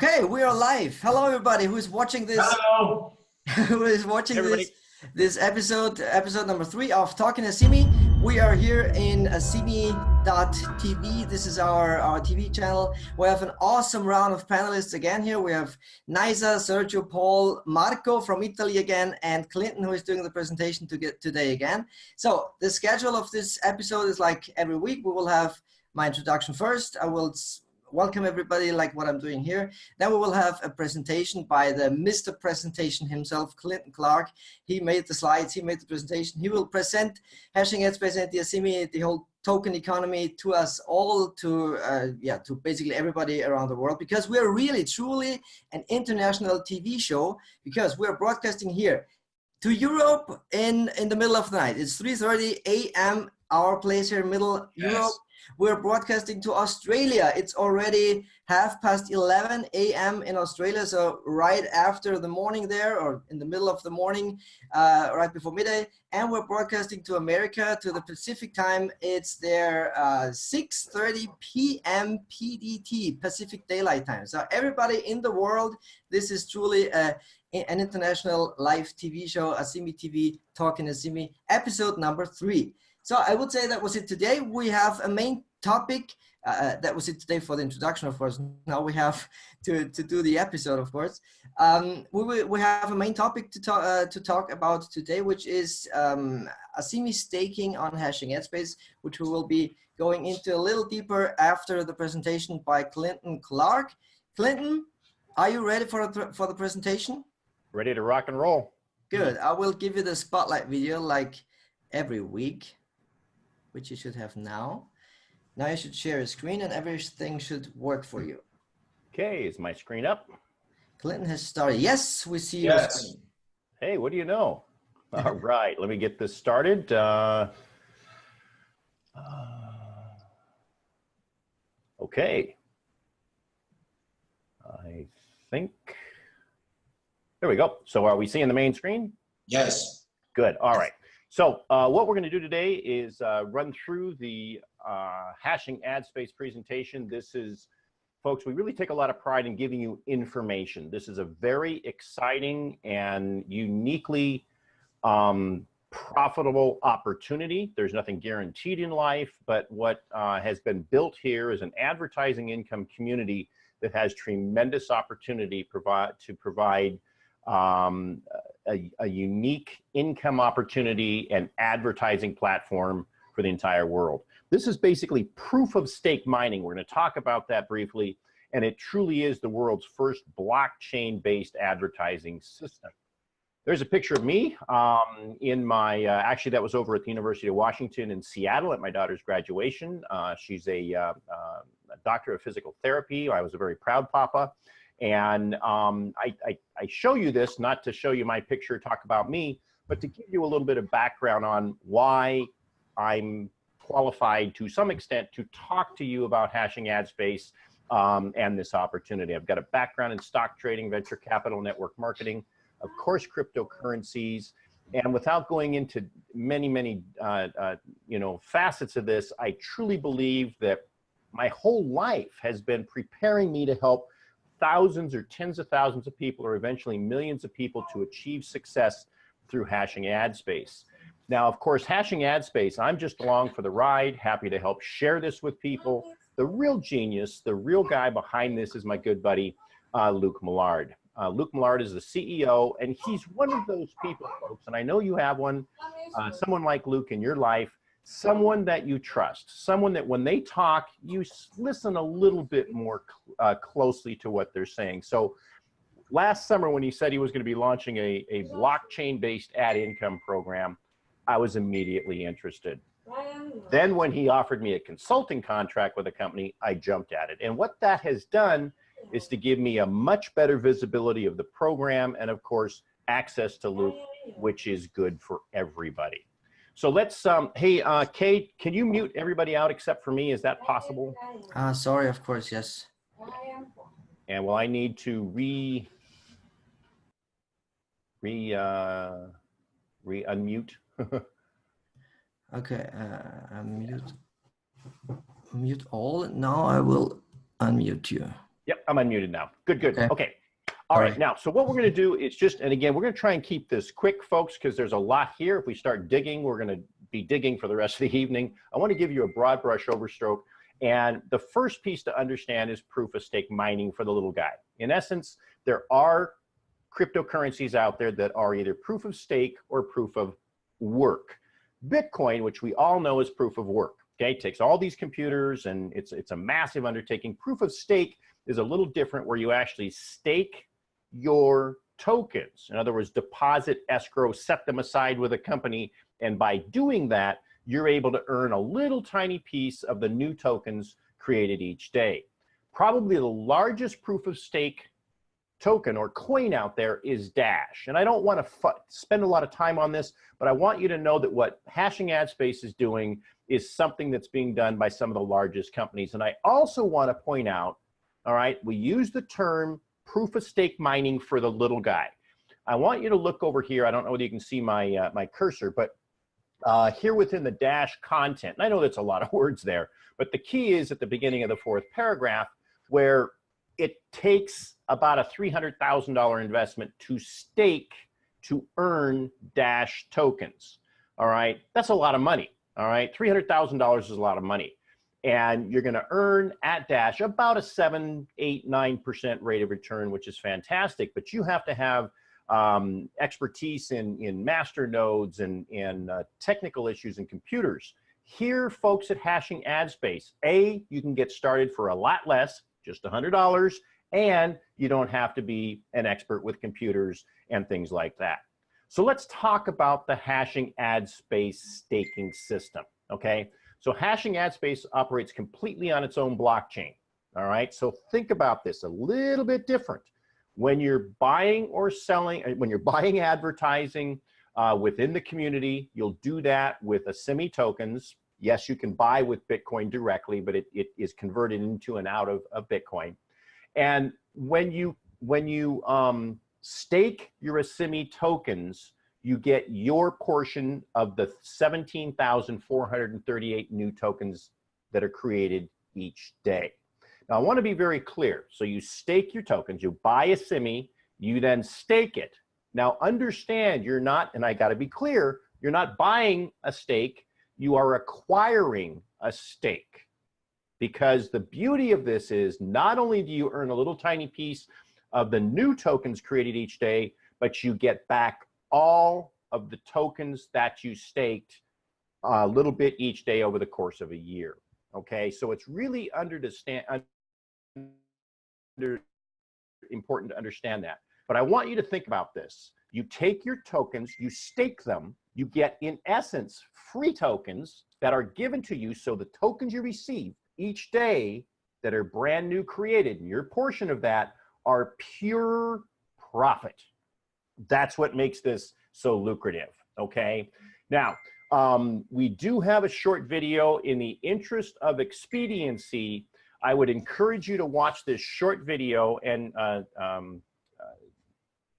Okay, we are live. Hello, everybody who is watching this. Hello. Who is watching Everybody. this episode number 3 of Talking ASIMI. We are here in ASIMI.tv. This is our TV channel. We have an awesome round of panelists again here. We have Nisa, Sergio, Paul, Marco from Italy again, and Clinton, who is doing the presentation today again. So the schedule of this episode is like every week. We will have my introduction first. I will welcome everybody like what I'm doing here. Then we will have a presentation by the Mr. Presentation himself, Clinton Clark. He made the slides, he made the presentation. He will present hashing headspace and the ASIMI, the whole token economy to us all, to basically everybody around the world, because we're really, truly an international TV show, because we're broadcasting here to Europe in the middle of the night. It's 3:30 a.m. our place here in middle Europe. We're broadcasting to Australia. It's already 11:30 a.m. in Australia, so right after the morning there, or in the middle of the morning, right before midday. And we're broadcasting to America, to the Pacific time. It's there 6:30 p.m. PDT, Pacific Daylight Time. So everybody in the world, this is truly an international live TV show, ASIMI TV, Talking ASIMI, episode number 3. So I would say that was it today. We have a main topic. That was it today for the introduction, of course. Now we have to do the episode, of course. We have a main topic to talk about today, which is ASIMI staking on hashing headspace, which we will be going into a little deeper after the presentation by Clinton Clark. Clinton, are you ready for the presentation? Ready to rock and roll. Good. I will give you the spotlight video like every week, which you should have now. Now you should share a screen and everything should work for you. Okay, is my screen up? Clinton has started. Yes, we see your screen. Hey, what do you know? All right, let me get this started. Okay. I think, there we go. So are we seeing the main screen? Yes. Good, all right. So what we're going to do today is run through the hashing ad space presentation. This is, folks, we really take a lot of pride in giving you information. This is a very exciting and uniquely profitable opportunity. There's nothing guaranteed in life, but what has been built here is an advertising income community that has tremendous opportunity to provide a unique income opportunity and advertising platform for the entire world. This is basically proof of stake mining. We're going to talk about that briefly, and it truly is the world's first blockchain-based advertising system. There's a picture of me in my, actually that was over at the University of Washington in Seattle at my daughter's graduation. She's a doctor of physical therapy. I was a very proud papa. And I show you this, not to show you my picture, talk about me, but to give you a little bit of background on why I'm qualified to some extent to talk to you about hashing ad space and this opportunity. I've got a background in stock trading, venture capital, network marketing, of course, cryptocurrencies. And without going into many facets of this, I truly believe that my whole life has been preparing me to help thousands or tens of thousands of people, or eventually millions of people, to achieve success through hashing ad space. Now, of course, hashing ad space, I'm just along for the ride, happy to help share this with people. The real genius, the real guy behind this is my good buddy, Luke Millard. Luke Millard is the CEO, and he's one of those people, folks, and I know you have one, someone like Luke in your life, someone that you trust, someone that when they talk, you listen a little bit more closely to what they're saying. So last summer when he said he was going to be launching a blockchain-based ad income program, I was immediately interested. Then when he offered me a consulting contract with a company, I jumped at it. And what that has done is to give me a much better visibility of the program and, of course, access to Luke, which is good for everybody. So let's, hey, Kate, can you mute everybody out except for me? Is that possible? Sorry, of course, yes. And will I need to unmute? Okay, mute all. Now I will unmute you. Yep, I'm unmuted now. Good, good. Okay. Okay. All right. Now, so what we're going to do is just, and again, we're going to try and keep this quick, folks, because there's a lot here. If we start digging, we're going to be digging for the rest of the evening. I want to give you a broad brush overstroke. And the first piece to understand is proof of stake mining for the little guy. In essence, there are cryptocurrencies out there that are either proof of stake or proof of work. Bitcoin, which we all know is proof of work. Okay, it takes all these computers and it's a massive undertaking. Proof of stake is a little different, where you actually stake your tokens. In other words, deposit, escrow, set them aside with a company, and by doing that, you're able to earn a little tiny piece of the new tokens created each day. Probably the largest proof of stake token or coin out there is Dash. And I don't want to spend a lot of time on this, but I want you to know that what Hashing Ad Space is doing is something that's being done by some of the largest companies. And I also want to point out, all right, we use the term proof of stake mining for the little guy. I want you to look over here. I don't know whether you can see my, my cursor, but here within the Dash content, and I know that's a lot of words there, but the key is at the beginning of the 4th paragraph, where it takes about a $300,000 investment to stake to earn Dash tokens. All right, that's a lot of money. All right, $300,000 is a lot of money. And you're going to earn at Dash about a 7, 8, 9% rate of return, which is fantastic. But you have to have expertise in master nodes and technical issues in computers. Here, folks at Hashing Ad Space, you can get started for a lot less, just $100, and you don't have to be an expert with computers and things like that. So let's talk about the Hashing Ad Space staking system, okay? So Hashing Ad Space operates completely on its own blockchain, all right? So think about this a little bit different. When you're buying or selling, when you're buying advertising within the community, you'll do that with ASIMI tokens. Yes, you can buy with Bitcoin directly, but it is converted into and out of Bitcoin. And when you stake your ASIMI tokens, you get your portion of the 17,438 new tokens that are created each day. Now, I want to be very clear. So you stake your tokens, you buy ASIMI, you then stake it. Now, understand you're not, and I got to be clear, you're not buying a stake, you are acquiring a stake. Because the beauty of this is not only do you earn a little tiny piece of the new tokens created each day, but you get back all of the tokens that you staked a little bit each day over the course of a year. Okay, so it's really important to understand that. But I want you to think about this. You take your tokens, you stake them, you get, in essence, free tokens that are given to you. So the tokens you receive each day that are brand new created, and your portion of that are pure profit. That's what makes this so lucrative, okay? Now, we do have a short video. In the interest of expediency, I would encourage you to watch this short video. And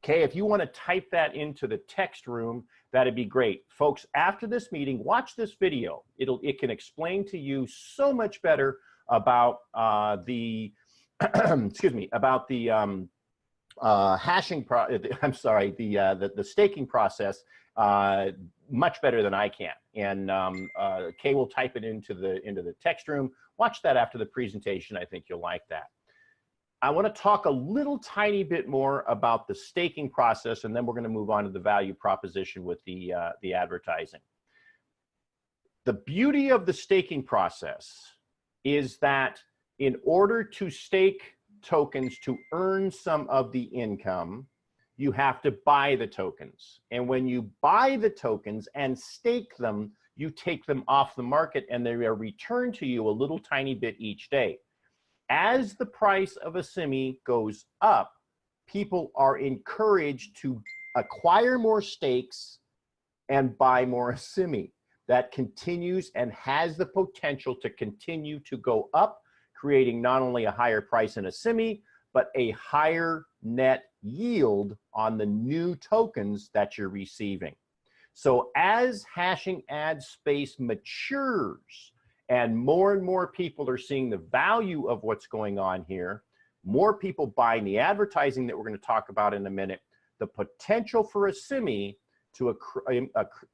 Kay, if you want to type that into the text room, that'd be great. Folks, after this meeting, watch this video. It can explain to you so much better about the excuse me, about the the staking process much better than I can. And Kay will type it into the text room. Watch that after the presentation. I think you'll like that. I want to talk a little tiny bit more about the staking process, and then we're going to move on to the value proposition with the advertising. The beauty of the staking process is that in order to stake tokens to earn some of the income, you have to buy the tokens. And when you buy the tokens and stake them, you take them off the market and they are returned to you a little tiny bit each day. As the price of ASIMI goes up, people are encouraged to acquire more stakes and buy more ASIMI. That continues and has the potential to continue to go up, creating not only a higher price in ASIMI, but a higher net yield on the new tokens that you're receiving. So as Hashing Ad Space matures and more people are seeing the value of what's going on here, more people buying the advertising that we're going to talk about in a minute, the potential for ASIMI to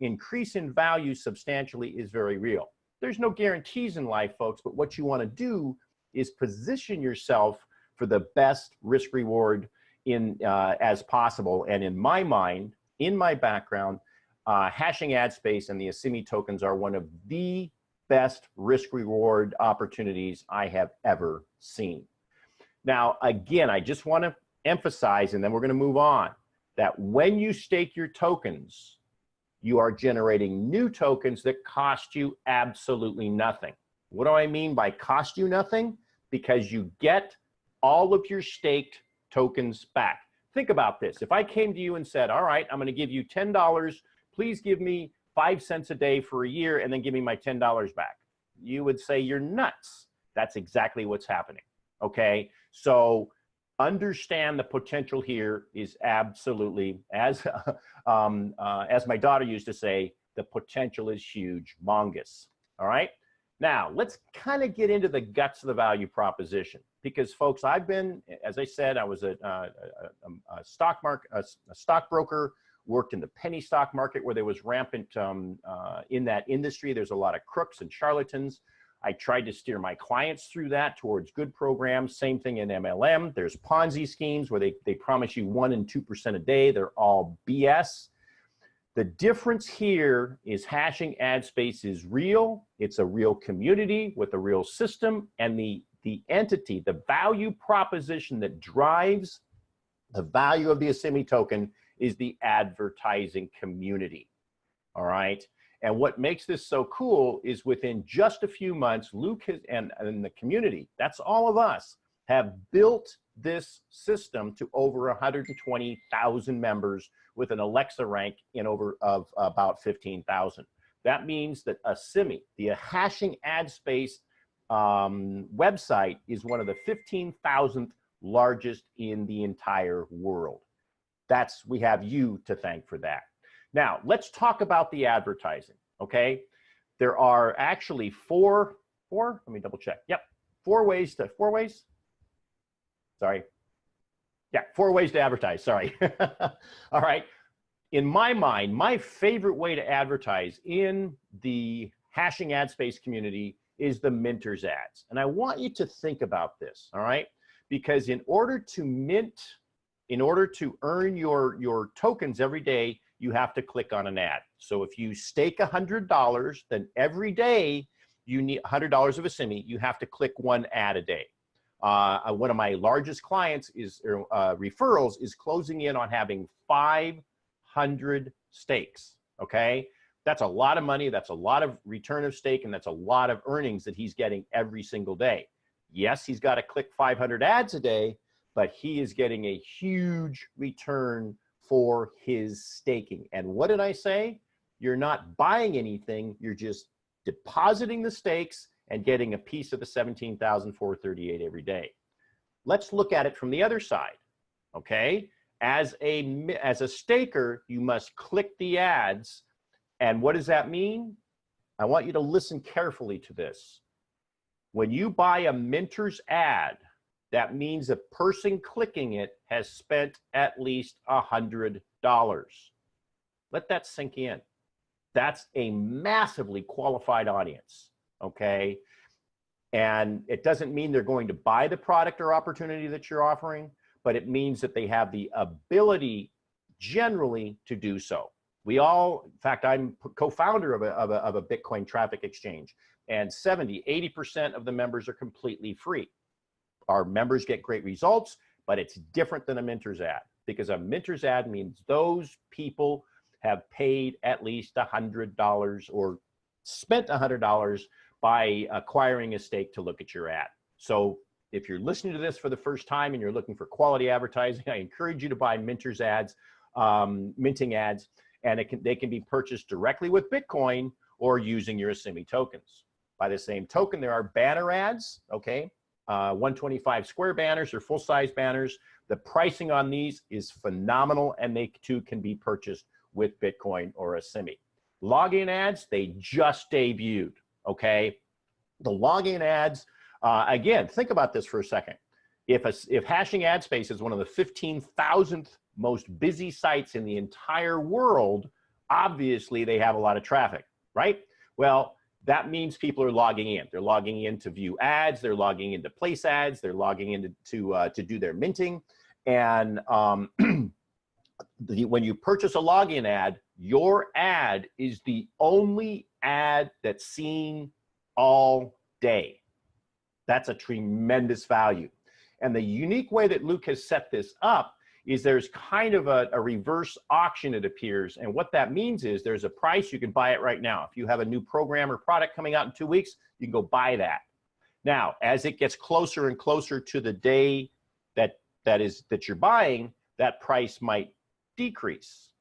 increase in value substantially is very real. There's no guarantees in life, folks, but what you want to do is position yourself for the best risk reward as possible. And in my mind, in my background, hashing ad space and the ASIMI tokens are one of the best risk reward opportunities I have ever seen. Now, again, I just want to emphasize, and then we're going to move on, that when you stake your tokens, you are generating new tokens that cost you absolutely nothing. What do I mean by cost you nothing? Because you get all of your staked tokens back. Think about this. If I came to you and said, all right, I'm going to give you $10, please give me 5 cents a day for a year and then give me my $10 back. You would say you're nuts. That's exactly what's happening. Okay, so understand the potential here is absolutely, as my daughter used to say, the potential is huge, mongus. All right, now let's kind of get into the guts of the value proposition, because folks, I've been, as I said, I was a stockbroker, worked in the penny stock market where there was rampant in that industry. There's a lot of crooks and charlatans. I tried to steer my clients through that towards good programs. Same thing in MLM. There's Ponzi schemes where they promise you 1% and 2% a day. They're all BS. The difference here is hashing ad space is real. It's a real community with a real system, and the entity, the value proposition that drives the value of the ASIMI token is the advertising community. All right. And what makes this so cool is within just a few months, Luke and the community, that's all of us, have built this system to over 120,000 members with an Alexa rank of about 15,000. That means that ASIMI, the hashing ad space website, is one of the 15,000th largest in the entire world. We have you to thank for that. Now, let's talk about the advertising, okay? There are actually four, let me double check. Yep, four ways to advertise, sorry. All right, in my mind, my favorite way to advertise in the hashing ad space community is the Minters ads. And I want you to think about this, all right? Because in order to earn your tokens every day, you have to click on an ad. So if you stake $100, then every day you need $100 of ASIMI, you have to click one ad a day. One of my largest clients referrals is closing in on having 500 stakes, okay? That's a lot of money, that's a lot of return of stake, and that's a lot of earnings that he's getting every single day. Yes, he's got to click 500 ads a day, but he is getting a huge return for his staking. And what did I say? You're not buying anything, you're just depositing the stakes and getting a piece of the 17,438 every day. Let's look at it from the other side, okay? As a staker, you must click the ads. And what does that mean? I want you to listen carefully to this. When you buy a Minters ad, that means a person clicking it has spent at least $100. Let that sink in. That's a massively qualified audience, okay? And it doesn't mean they're going to buy the product or opportunity that you're offering, but it means that they have the ability generally to do so. We all, in fact, I'm co-founder of a Bitcoin traffic exchange, and 80% of the members are completely free. Our members get great results, but it's different than a Minters ad, because a Minters ad means those people have paid at least $100 or spent $100 by acquiring a stake to look at your ad. So if you're listening to this for the first time and you're looking for quality advertising, I encourage you to buy Minters ads, minting ads, and they can be purchased directly with Bitcoin or using your ASIMI tokens. By the same token, there are banner ads, okay? 125 square banners or full-size banners. The pricing on these is phenomenal, and they too can be purchased with Bitcoin or ASIMI. Login ads, they just debuted, okay? The login ads, again, think about this for a second. if Hashing Ad Space is one of the 15,000th most busy sites in the entire world, obviously they have a lot of traffic, right? Well, that means people are logging in. They're logging in to view ads. They're logging in to place ads. They're logging in to do their minting. And when you purchase a login ad, your ad is the only ad that's seen all day. That's a tremendous value. And the unique way that Luke has set this up is there's kind of a reverse auction, it appears. And what that means is there's a price, you can buy it right now. If you have a new program or product coming out in 2 weeks, you can go buy that. Now, as it gets closer and closer to the day that you're buying, that price might decrease.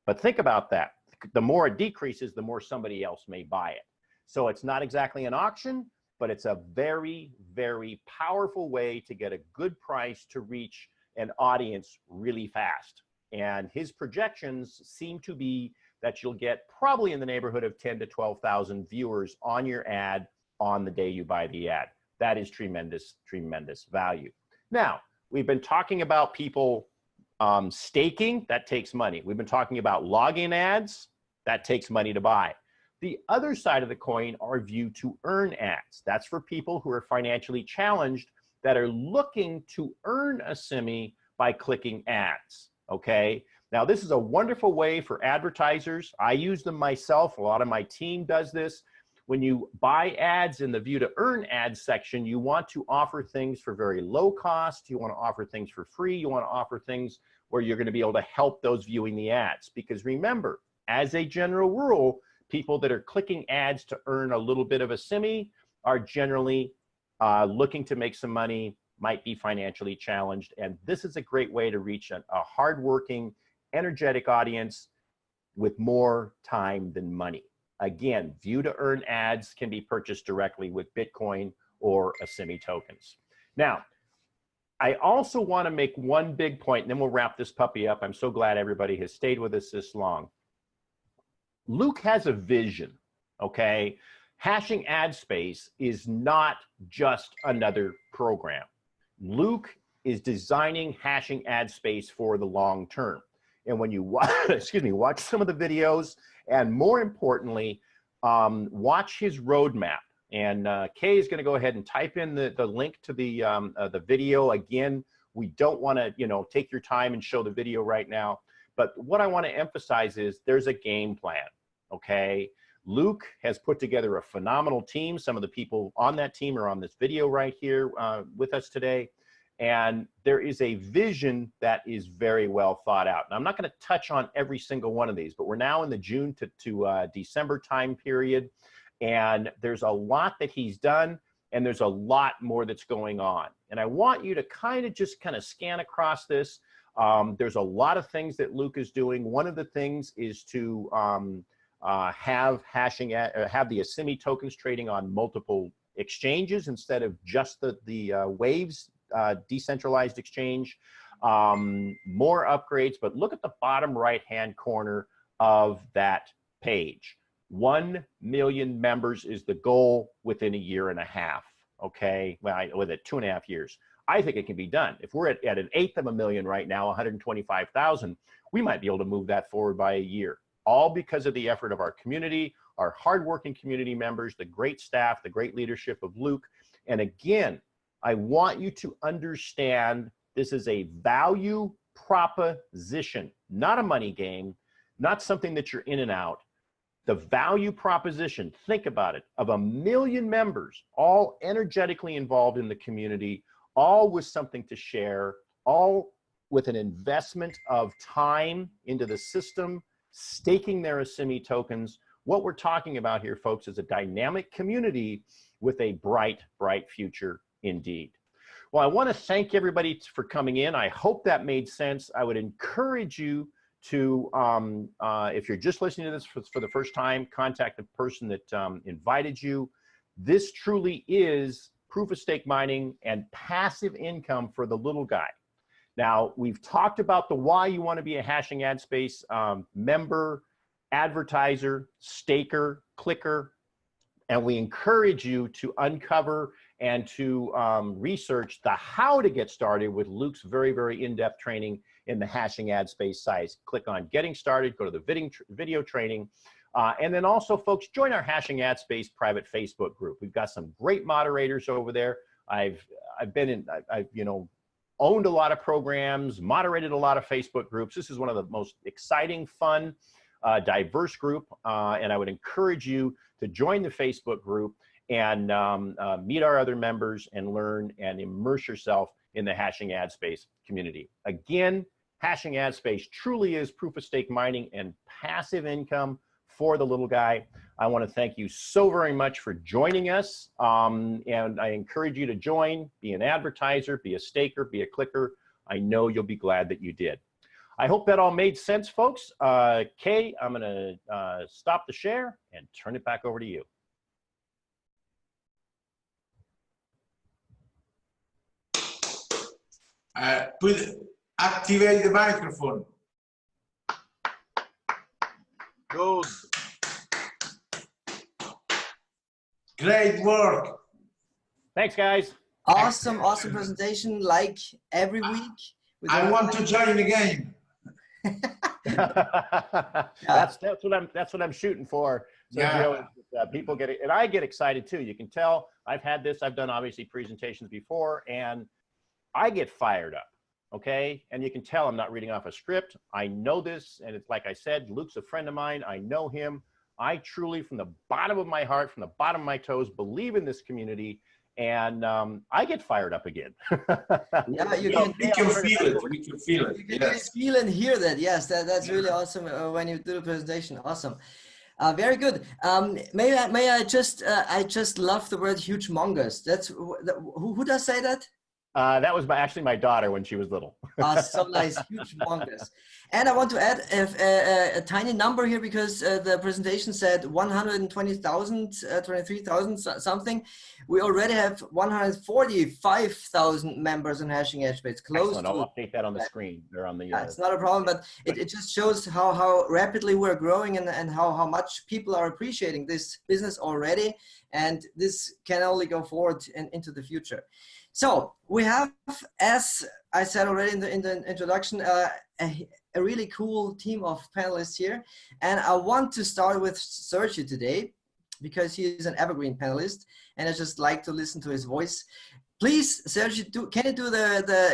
But think about that. The more it decreases, the more somebody else may buy it. So it's not exactly an auction, but it's a very, very powerful way to get a good price to reach an audience really fast. And his projections seem to be that you'll get probably in the neighborhood of 10 to 12,000 viewers on your ad on the day you buy the ad. That is tremendous, tremendous value. Now, we've been talking about people staking, that takes money. We've been talking about login ads, that takes money to buy. The other side of the coin are view to earn ads. That's for people who are financially challenged that are looking to earn a ASIMI by clicking ads, okay? Now, this is a wonderful way for advertisers. I use them myself. A lot of my team does this. When you buy ads in the view to earn ads section, you want to offer things for very low cost. You want to offer things for free. You want to offer things where you're going to be able to help those viewing the ads. Because remember, as a general rule, people that are clicking ads to earn a little bit of a ASIMI are generally looking to make some money, might be financially challenged. And this is a great way to reach a hardworking, energetic audience with more time than money. Again, view to earn ads can be purchased directly with Bitcoin or ASIMI tokens. Now, I also want to make one big point, and then we'll wrap this puppy up. I'm so glad everybody has stayed with us this long. Luke has a vision, okay? Hashing Ad Space is not just another program. Luke is designing Hashing Ad Space for the long term. And when you watch, watch some of the videos, and more importantly, watch his roadmap. And Kay is going to go ahead and type in the link to the video. Again, we don't want to take your time and show the video right now. But what I want to emphasize is there's a game plan, okay? Luke has put together a phenomenal team. Some of the people on that team are on this video right here with us today. And there is a vision that is very well thought out. Now, I'm not going to touch on every single one of these, but we're now in the June to December time period. And there's a lot that he's done, and there's a lot more that's going on. And I want you to kind of scan across this. There's a lot of things that Luke is doing. One of the things is to have the ASIMI tokens trading on multiple exchanges instead of just the Waves decentralized exchange. More upgrades, but look at the bottom right-hand corner of that page. 1 million members is the goal within a year and a half, okay? Well, with it 2.5 years. I think it can be done. If we're at 1/8 of a million right now, 125,000, we might be able to move that forward by a year. All because of the effort of our community, our hardworking community members, the great staff, the great leadership of Luke. And again, I want you to understand this is a value proposition, not a money game, not something that you're in and out. The value proposition, think about it, of 1 million members, all energetically involved in the community, all with something to share, all with an investment of time into the system, staking their ASIMI tokens. What we're talking about here, folks, is a dynamic community with a bright, bright future indeed. Well, I want to thank everybody for coming in. I hope that made sense. I would encourage you to, if you're just listening to this for the first time, contact the person that invited you. This truly is proof of stake mining and passive income for the little guy. Now, we've talked about the why you want to be a Hashing Ad Space member, advertiser, staker, clicker, and we encourage you to uncover and to research the how to get started with Luke's very, very in-depth training in the hashing ad space size. Click on Getting Started, go to the video training, and then also, folks, join our Hashing Ad Space private Facebook group. We've got some great moderators over there. I've owned a lot of programs, moderated a lot of Facebook groups. This is one of the most exciting, fun, diverse group, and I would encourage you to join the Facebook group and meet our other members and learn and immerse yourself in the hashing ad space community. Again, hashing ad space truly is proof of stake mining and passive income for the little guy. I want to thank you so very much for joining us, and I encourage you to join, be an advertiser, be a staker, be a clicker. I know you'll be glad that you did. I hope that all made sense, folks. Kay, I'm going to stop the share and turn it back over to you. Activate the microphone. Good. Great work. Thanks, guys. Awesome, awesome presentation, like every week. I want to join the game. That's what I'm shooting for. So, yeah. you know, people get it, and I get excited too. You can tell I've had this. I've done obviously presentations before, and I get fired up. Okay, and you can tell I'm not reading off a script. I know this, and it's like I said, Luke's a friend of mine. I know him. I truly, from the bottom of my heart, from the bottom of my toes, believe in this community, and I get fired up again. Yeah, we can feel it. We can feel it. You can really feel and hear that. Yes, that's really awesome when you do the presentation. Awesome. Very good. May I just love the word humongous. That's who does say that? That was actually my daughter when she was little. So nice, humongous. And I want to add a tiny number here because the presentation said 120,000, 23,000 something. We already have 145,000 members in hashing edge space. Close. Excellent. I'll update that on the screen. They're on the. Yeah, it's not a problem, but it just shows how rapidly we're growing and how much people are appreciating this business already. And this can only go forward into the future. So we have, as I said already in the introduction, a really cool team of panelists here. And I want to start with Sergio today because he is an evergreen panelist and I just like to listen to his voice. Please, Sergio, can you do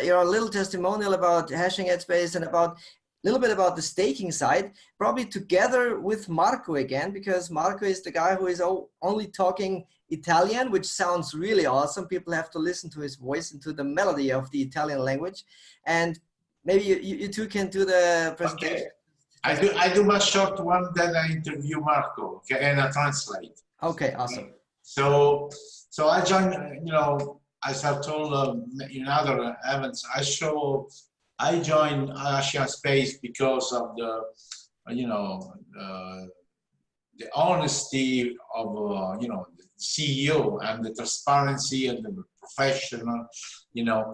your little testimonial about hashing ad space and about a little bit about the staking side, probably together with Marco again, because Marco is the guy who is only talking Italian, which sounds really awesome. People have to listen to his voice and to the melody of the Italian language. And maybe you two can do the presentation. Okay. I do my short one, then I interview Marco, okay, and I translate. Okay, awesome. So I joined, you know, as I've told in other events, I joined Asian Space because of the, you know, the honesty of, you know, the CEO and the transparency and the professional, you know,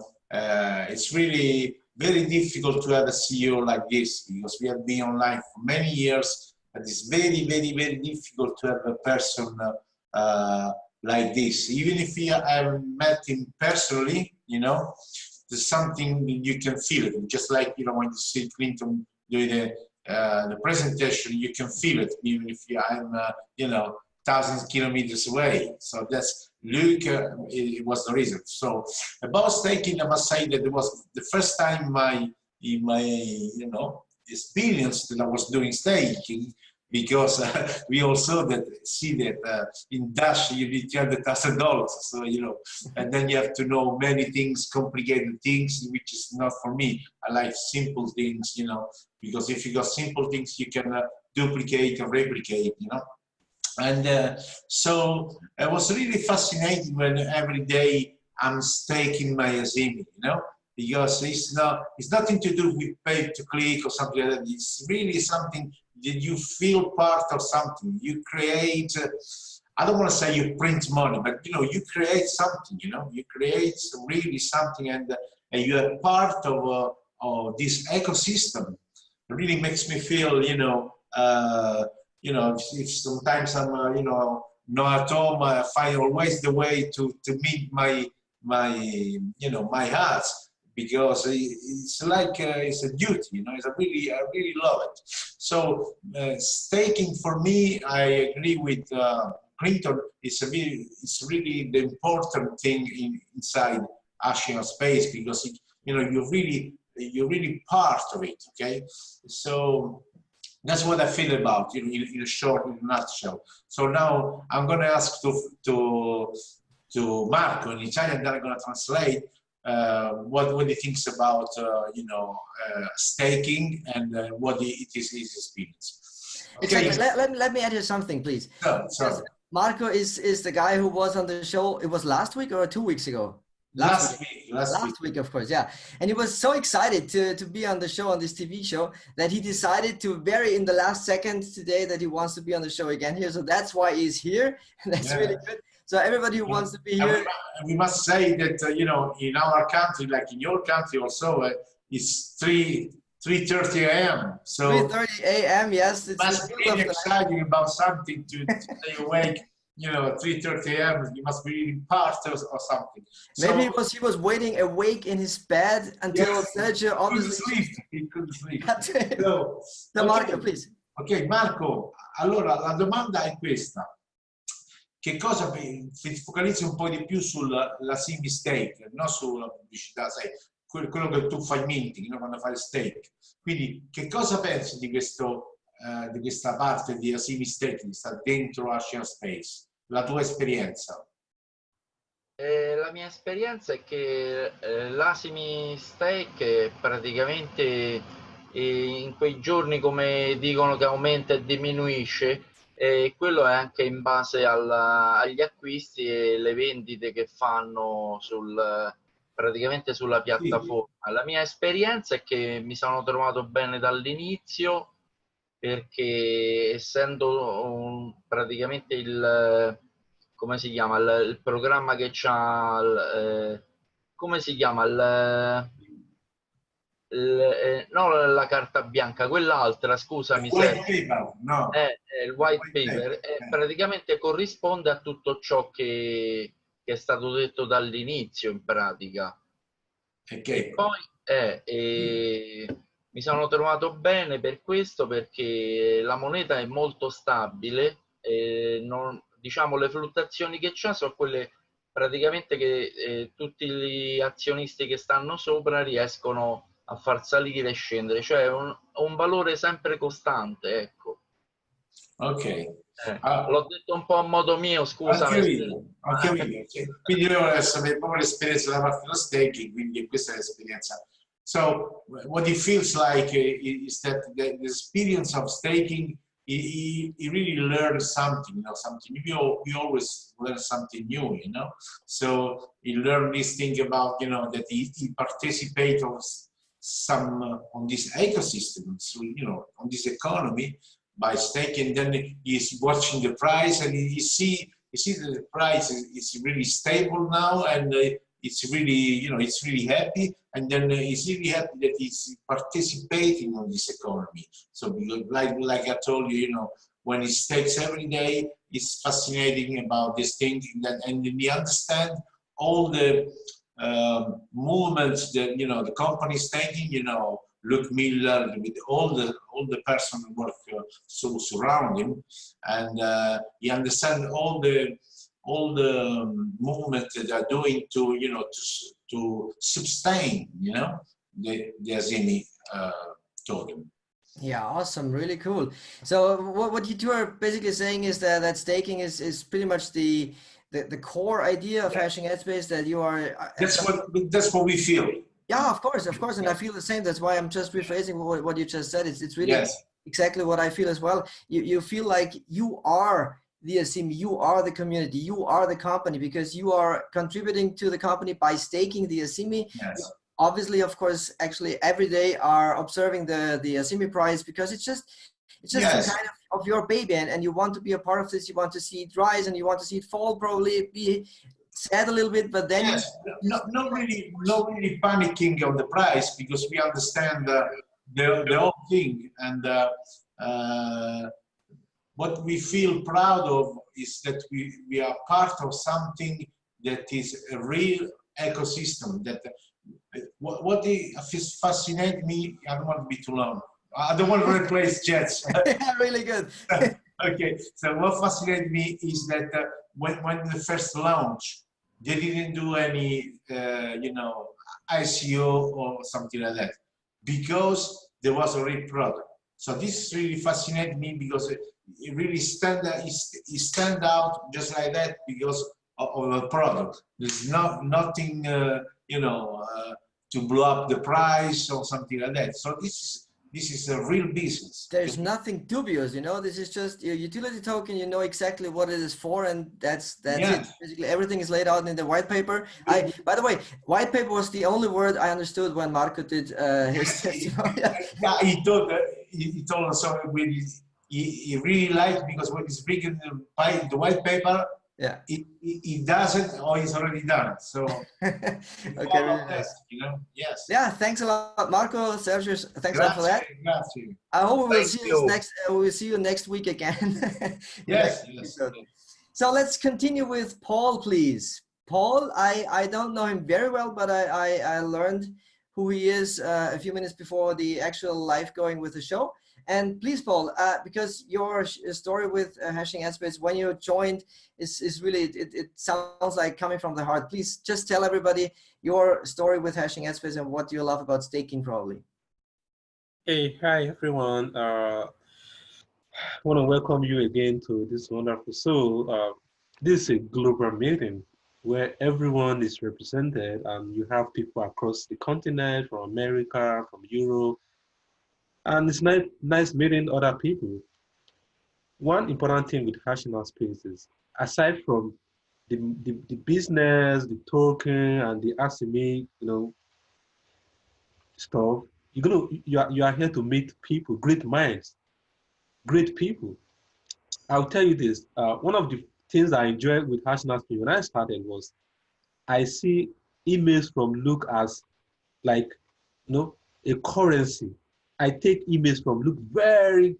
it's really very difficult to have a CEO like this because we have been online for many years, and it's very, very, very difficult to have a person like this. Even if I haven't met him personally, you know, there's something you can feel it. Just like, you know, when you see Clinton doing the presentation, you can feel it, even if I'm, you know, thousands of kilometers away. So that's Luke, it was the reason. So about staking, I must say that it was the first time in my you know, experience that I was doing staking, because we also see that in Dash you need $200,000, so you know, and then you have to know many things, complicated things, which is not for me. I like simple things, you know, because if you got simple things, you can duplicate and replicate, you know. And so it was really fascinating when every day I'm staking my ASIMI, you know, because it's nothing to do with pay to click or something like that. It's really something that you feel part of something. You create, I don't want to say you print money, but you know, you create something, you know, you create really something, and you are part of this ecosystem. It really makes me feel, you know, if sometimes I'm, you know, not at home, find always the way to meet my heart, because it's like it's a duty, you know. I really love it. So staking for me, I agree with Clinton. It's really the important thing inside Asian space, because you're really part of it. Okay, so that's what I feel about, in a short, in a nutshell. So now I'm going to ask to Marco in Italian, then I'm going to translate what he thinks about staking and what it is his experience. Okay. Exactly. Let me add here something, please. Sorry. Marco is the guy who was on the show. It was last week or 2 weeks ago? Last week, of course, yeah. And he was so excited to be on the show, on this TV show, that he decided to very in the last second today that he wants to be on the show again here. So that's why he's here. And that's really good. So everybody who wants to be here. We must say that, in our country, like in your country also, it's 3:30 a.m. So 3:30 a.m. Yes. It must be really exciting about something to stay awake. 3:30 a.m. You must be reading part or something. Maybe he was waiting awake in his bed until Sergio obviously. He couldn't sleep. So Marco, please. Ok, Marco, allora la domanda è questa. Che cosa ti focalizzi un po' di più sulla ASIMI stake, non sulla pubblicità, sai, quello che tu fai minting, quando fai stake. Quindi che cosa pensi di questa parte di ASIMI stake che sta dentro Asian Space? La tua esperienza? La mia esperienza è che l'ASIMI stake praticamente in quei giorni, come dicono, che aumenta e diminuisce, quello è anche in base agli acquisti e le vendite che fanno praticamente sulla piattaforma. Sì. La mia esperienza è che mi sono trovato bene dall'inizio, perché essendo praticamente come si chiama il programma che c'ha come si chiama no, la carta bianca, quell'altra, scusami, il white paper, no. Il white paper praticamente corrisponde a tutto ciò che è stato detto dall'inizio, in pratica. Okay. Poi mi sono trovato bene per questo, perché la moneta è molto stabile, diciamo, le fluttuazioni che c'ha sono quelle praticamente che tutti gli azionisti che stanno sopra riescono a far salire e scendere, cioè un valore sempre costante, ecco. Ok. L'ho detto un po' a modo mio, scusa. Ho capito. Quindi io adesso avevo proprio l'esperienza da parte dello staking, quindi questa è l'esperienza. So what it feels like is that the experience of staking, he really learns something, something. We always learn something new, So he learned this thing about, that he participates on this ecosystem, so, on this economy by staking. Then he's watching the price, and he see that the price is really stable now, and it's really, it's really happy. And then he's really happy that he's participating on this economy. So like I told you, when he stakes every day, it's fascinating about this thing, and he understand all the movements that the company is taking. Luke Miller, with all the person who work so surround him, and he understand all the movement that they're doing to sustain the ASIMI token. Yeah, awesome, really cool. So what you two are basically saying is that staking is pretty much the core idea of hashing headspace, that you are. That's what we feel. Yeah, of course, and I feel the same. That's why I'm just rephrasing what you just said. It's really exactly what I feel as well. You feel like you are the ASIMI, you are the community, you are the company, because you are contributing to the company by staking the ASIMI. Yes. Obviously, of course, actually every day are observing the ASIMI price, because it's just some kind of your baby, and you want to be a part of this. You want to see it rise, and you want to see it fall, probably be sad a little bit, but then not really panicking on the price, because we understand the whole thing, and what we feel proud of is that we are part of something that is a real ecosystem. That what fascinates me, I don't want to be too long. I don't want to replace Jets. Really good. Okay, so what fascinates me is that when the first launch, they didn't do any, you know, ICO or something like that, because there was a real product. So this really fascinates me because it really stand out just like that because of the product. There's nothing, you know, to blow up the price or something like that. So this is a real business. There's nothing dubious, you know. This is just your utility token. You know exactly what it is for, and that's it. Basically, everything is laid out in the white paper. By the way, white paper was the only word I understood when Marco did his testimony. Yeah, he told us so he really liked, because when he's reading the white paper, yeah, he does it or he's already done it. So okay, really nice. you know, yes. Yeah, thanks a lot, Marco, Sergio. Thanks a lot for that. Grazie. I hope we will Thank see you. you next. We will see you next week again. Yes, Next yes. episode. So let's continue with Paul, please. Paul, I don't know him very well, but I learned who he is a few minutes before the actual live going with the show. And please, Paul, because your story with hashing AdSpace when you joined is really, it sounds like coming from the heart. Please just tell everybody your story with hashing AdSpace and what you love about staking, probably. Hey, hi everyone. I want to welcome you again to this wonderful show. This is a global meeting where everyone is represented, and you have people across the continent, from America, from Europe, and it's nice meeting other people. One important thing with hashing out space is, aside from the business, the token, and the ASIMI, you know, stuff, you are here to meet people, great minds, great people. I'll tell you this. One of the things I enjoyed with HashNav when I started was I see emails from Luke as like, you know, a currency. I take emails from Luke very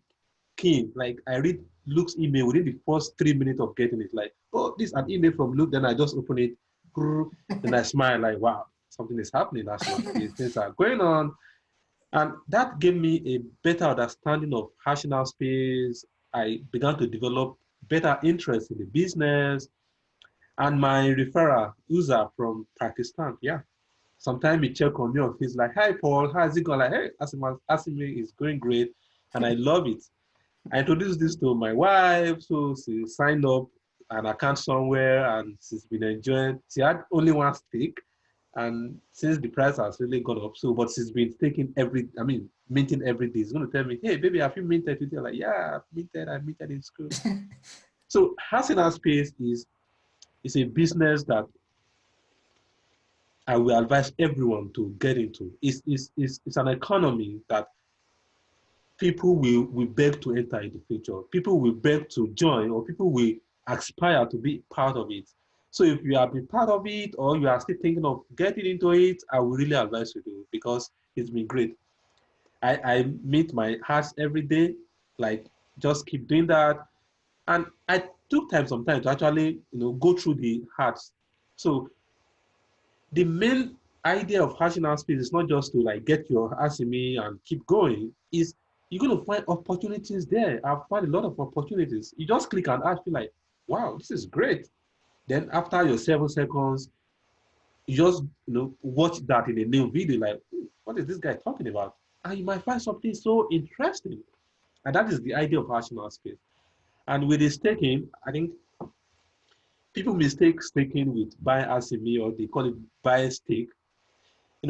keen. Like I read Luke's email within the first 3 minutes of getting it. Like, oh, this is an email from Luke. Then I just open it, and I smile like, wow, something is happening. That's what these things are going on. And that gave me a better understanding of hashing out space. I began to develop better interest in the business. And my referrer, Uza from Pakistan, yeah. Sometimes he check on me on face like, hi, Paul, how's it going? Like, hey, ASIMI is going great, and I love it. I introduced this to my wife, so she signed up an account somewhere, and she's been enjoying. She had only one stake, and since the price has really gone up, so but she's been taking minting every day. She's going to tell me, hey, baby, have you minted today? Like, yeah, I minted in school. So hashing out space is a business that I will advise everyone to get into. It's an economy that people will beg to enter in the future. People will beg to join, or people will aspire to be part of it. So if you have been part of it, or you are still thinking of getting into it, I would really advise you to, because it's been great. I meet my hash every day, like just keep doing that. And I took some time to actually, go through the hacks. So the main idea of hashing out space is not just to like get your ASIMI and keep going. Is you're going to find opportunities there. I've found a lot of opportunities. You just click and ask, feel like, wow, this is great. Then after your 7 seconds, you just watch that in a new video, like, what is this guy talking about? And you might find something so interesting. And that is the idea of hashing out space. And with the staking, I think people mistake staking with buy ASIMI, or they call it buy stake.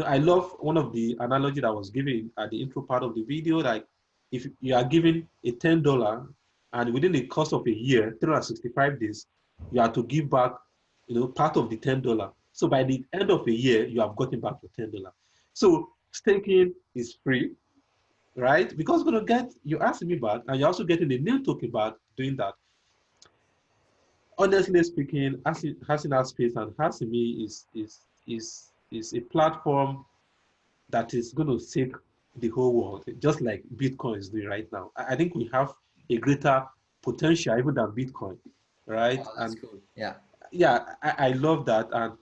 I love one of the analogy that was given at the intro part of the video. Like, if you are given a $10, and within the course of a year, 365 days, you have to give back, part of the $10. So by the end of a year, you have gotten back your $10. So staking is free, right? Because you're going to get your ASIMI back, and you're also getting a new token back doing that. Honestly speaking, hashing out space and ASIMI is a platform that is going to shake the whole world, just like Bitcoin is doing right now. I think we have a greater potential even than Bitcoin, right? Oh, that's And cool. Yeah. yeah, I love that. And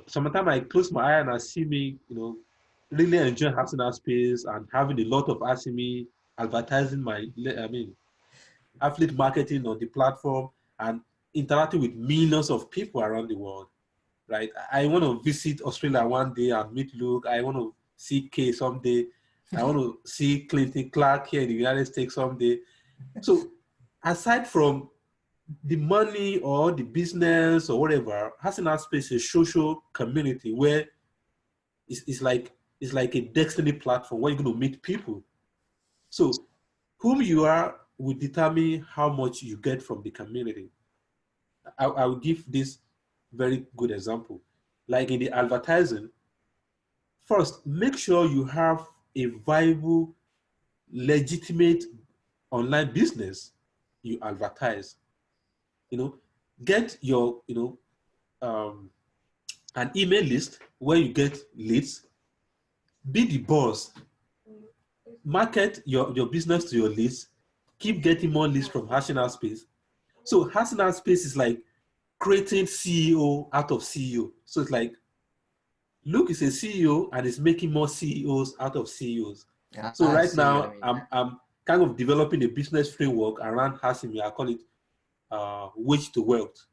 sometimes I close my eye and I see me, really enjoy having that space and having a lot of ASIMI advertising I mean, affiliate marketing on the platform and interacting with millions of people around the world, right? I want to visit Australia one day and meet Luke. I want to see Kay someday. I want to see Clinton Clark here in the United States someday. So aside from the money or the business or whatever, Hasina Space is a social community where it's like a destiny platform where you're going to meet people. So whom you are will determine how much you get from the community. I will give this very good example. Like in the advertising, first, make sure you have a viable, legitimate online business you advertise. Get your, an email list where you get leads. Be the boss. Market your business to your leads. Keep getting more leads from hashing out space. So hashing out space is like creating CEO out of CEO. So it's like Luke is a CEO and is making more CEOs out of CEOs. Yeah, So I right see what I now, mean. I'm kind of developing a business framework around ASIMI. I call it wage to wealth.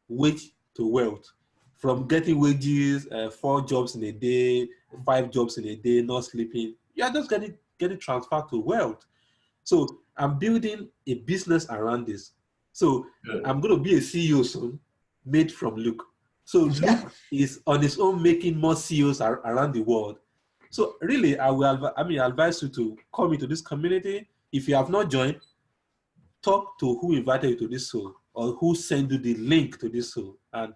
Wage to wealth. From getting wages, 4 jobs in a day, 5 jobs in a day, not sleeping. You're just getting transferred to wealth. So I'm building a business around this. So I'm going to be a CEO soon, made from Luke. So Luke is on his own making more CEOs around the world. So really, I advise you to come into this community. If you have not joined, talk to who invited you to this show or who sent you the link to this show. And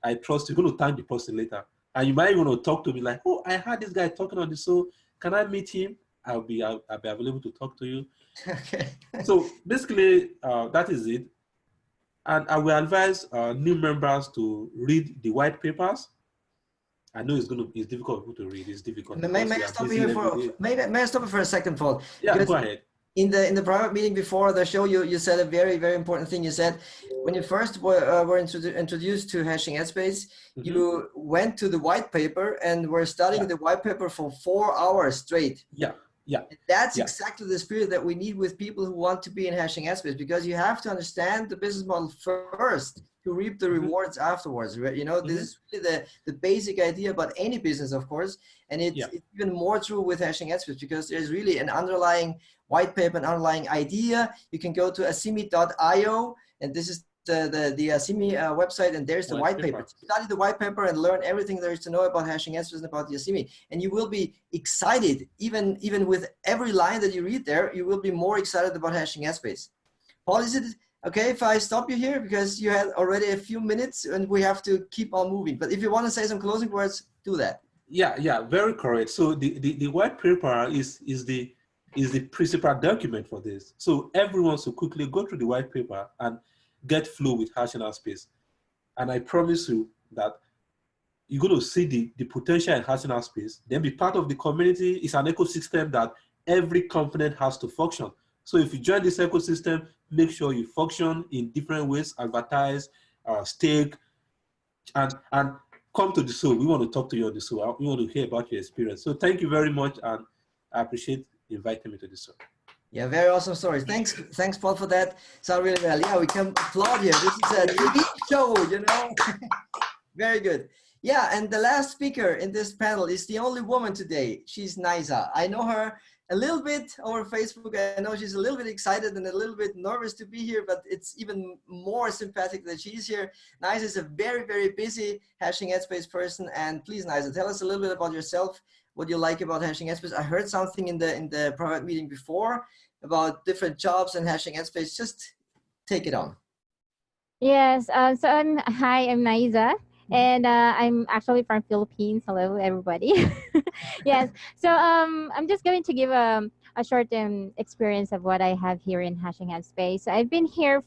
I trust you're going to thank the person later. And you might want to talk to me like, oh, I heard this guy talking on the show. Can I meet him? I'll be available to talk to you. Okay. So basically, that is it. And I will advise new members to read the white papers. I know it's difficult for people to read. It's difficult May because I we are stop busy here every for day. may I stop you for a second, Paul? Yeah, Because go ahead. in the private meeting before the show, you said a very, very important thing. You said when you first were introduced to hashing headspace, you went to the white paper and were studying the white paper for 4 hours straight. Yeah. And that's exactly the spirit that we need with people who want to be in hashing headspace, because you have to understand the business model first to reap the rewards afterwards. Right? This is really the basic idea about any business, of course, and it's even more true with hashing headspace, because there's really an underlying white paper, an underlying idea. You can go to asimi.io, and this is the ASIMI website, and there's the white paper. Study the white paper and learn everything there is to know about hashing headspace and about the ASIMI, and you will be excited. Even with every line that you read there, you will be more excited about hashing headspace. Paul, is it okay if I stop you here, because you had already a few minutes and we have to keep on moving? But if you want to say some closing words, do that. Yeah, very correct. So the white paper is the principal document for this. So everyone should quickly go through the white paper and get flow with hashing out space. And I promise you that you're going to see the potential in hashing out space, then be part of the community. It's an ecosystem that every component has to function. So if you join this ecosystem, make sure you function in different ways, advertise, stake, and come to the show. We want to talk to you on the show. We want to hear about your experience. So thank you very much, and I appreciate inviting me to the show. Yeah, very awesome story. Thanks, Paul, for that. Sound really well. Yeah, we can applaud here. This is a TV show, Very good. Yeah, and the last speaker in this panel is the only woman today. She's Nisa. I know her a little bit over Facebook. I know she's a little bit excited and a little bit nervous to be here, but it's even more sympathetic that she's here. Nisa is a very, very busy hashing headspace person. And please, Nisa, tell us a little bit about yourself, what you like about hashing headspace. I heard something in the private meeting before about different jobs and hashing headspace. Just take it on. Yes. Hi, I'm Naiza, and I'm actually from Philippines. Hello, everybody. Yes. So I'm just going to give a short experience of what I have here in Hashing Ads Space. I've been here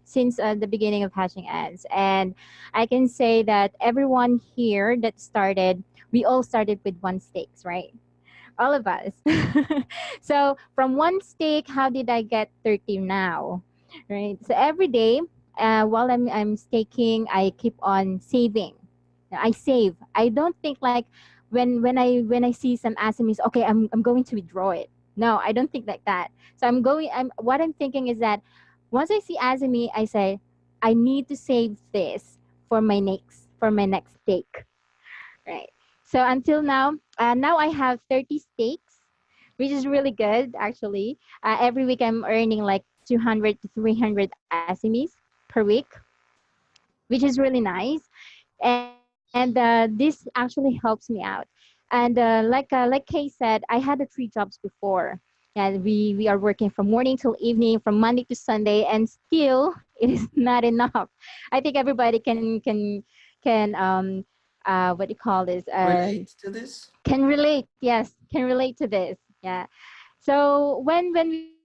since the beginning of Hashing Ads, and I can say that everyone here that started, we all started with one stakes, right? all of us. So from one steak, how did I get 30 now? Right. So every day, while I'm staking, I keep on saving. I save. I don't think like when I see some ASIMIs, okay, I'm going to withdraw it. No, I don't think like that. So what I'm thinking is that once I see ASIMI, I say I need to save this for my next stake. Right. So until now, now I have 30 stakes, which is really good actually. Every week I'm earning like 200 to 300 ASIMIs per week, which is really nice. And this actually helps me out. And like Kay said, I had 3 jobs before. And we are working from morning till evening, from Monday to Sunday, and still it is not enough. I think everybody can what do you call this? Relate to this? Can relate. Yes, can relate to this. Yeah. So when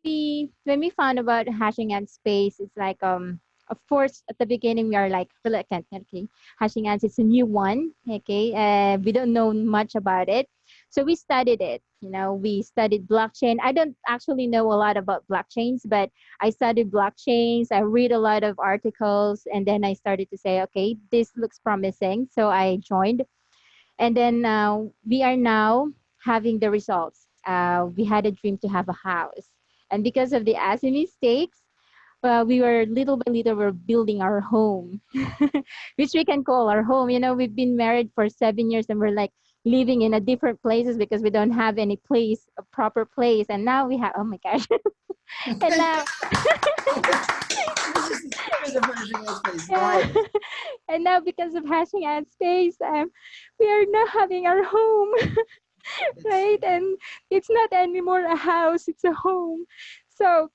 we found about hashing ad space, it's like of course at the beginning we are like reluctant. Okay, hashing ads is a new one. Okay, we don't know much about it, so we studied it. You know, we studied blockchain. I don't actually know a lot about blockchains, but I studied blockchains. I read a lot of articles, and then I started to say, okay, this looks promising. So I joined, and then we are now having the results. We had a dream to have a house, and because of the ASIMI stakes, we were little by little we're building our home, which we can call our home. You know, we've been married for 7 years, and we're like living in a different places because we don't have any place, a proper place, and now we have. Oh my gosh! And now. This is the spirit of hashing ad space. Yeah. Right. And now because of hashing ad space, we are now having our home, right? And it's not anymore a house; it's a home. So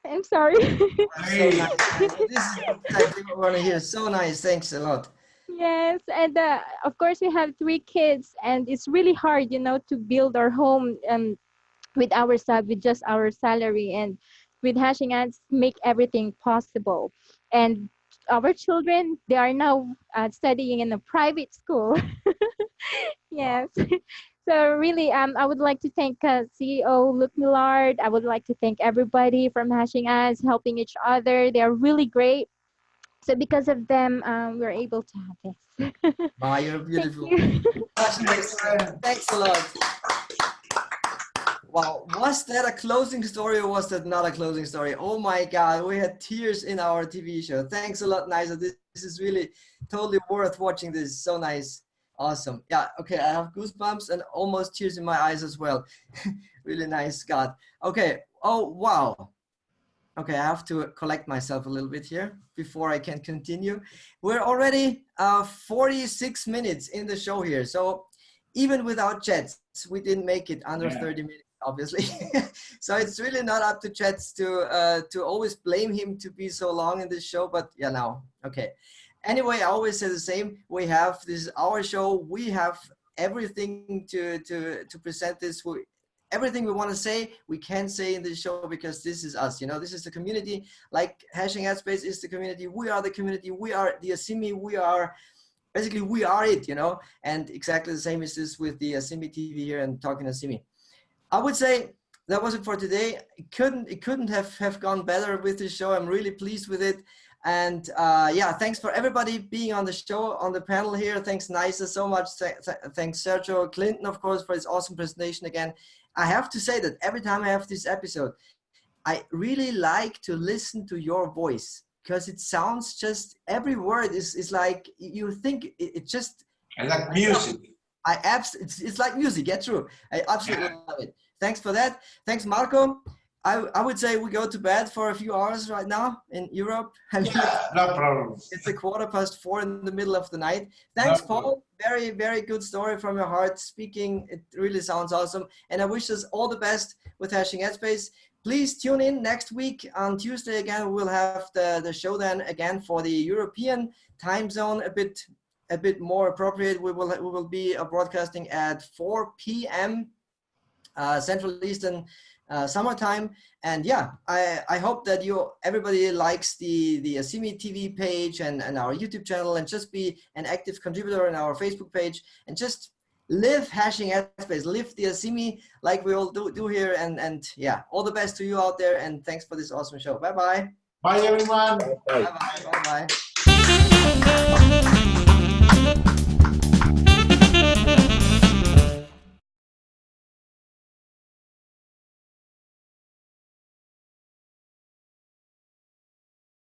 I'm sorry. So nice. This is exactly what we want to hear. So nice. Thanks a lot. Yes, and of course we have 3 kids, and it's really hard, you know, to build our home with just our salary, and with hashing ads make everything possible. And our children, they are now studying in a private school. Yes. So really, I would like to thank CEO Luke Millard. I would like to thank everybody from hashing ads helping each other. They are really great. So because of them, we're able to have this. Wow, you're Thank beautiful. you. Thanks a lot. Wow, was that a closing story or was that not a closing story? Oh my God, we had tears in our TV show. Thanks a lot, Nisa. This is really totally worth watching. This is so nice. Awesome. Yeah, okay, I have goosebumps and almost tears in my eyes as well. Really nice, Scott. Okay, oh wow. Okay, I have to collect myself a little bit here before I can continue. We're already 46 minutes in the show here. So even without chats, we didn't make it under 30 minutes, obviously. So it's really not up to chats to always blame him to be so long in this show, but yeah, now, okay. Anyway, I always say the same. We have, this is our show. We have everything to present this. Everything we want to say, we can say in this show because this is us, you know, this is the community. Like hashing ad space is the community. We are the community. We are the ASIMI. We are, basically we are it, you know, and exactly the same is this with the ASIMI TV here and Talking ASIMI. I would say that was it for today. It couldn't have gone better with this show. I'm really pleased with it. And yeah, thanks for everybody being on the show, on the panel here. Thanks Nisa so much. Thanks Sergio Clinton, of course, for his awesome presentation again. I have to say that every time I have this episode, I really like to listen to your voice because it sounds just, every word is like, you think it just. I like music. It's like music, yeah, true. I absolutely love it. Thanks for that. Thanks, Marco. I would say we go to bed for a few hours right now in Europe. Yeah, no problem. It's 4:15 in the middle of the night. Thanks, Paul. Very, very good story from your heart. Speaking, it really sounds awesome. And I wish us all the best with hashing Headspace. Please tune in next week on Tuesday again. We'll have the show then again for the European time zone, a bit more appropriate. We will be broadcasting at 4 p.m. Central Eastern summertime. And yeah, I hope that everybody likes the ASIMI TV page and our YouTube channel, and just be an active contributor in our Facebook page, and just live hashing headspace, live the ASIMI like we all do here. And yeah, all the best to you out there. And thanks for this awesome show. Bye-bye. Bye, everyone. Bye-bye. Bye-bye.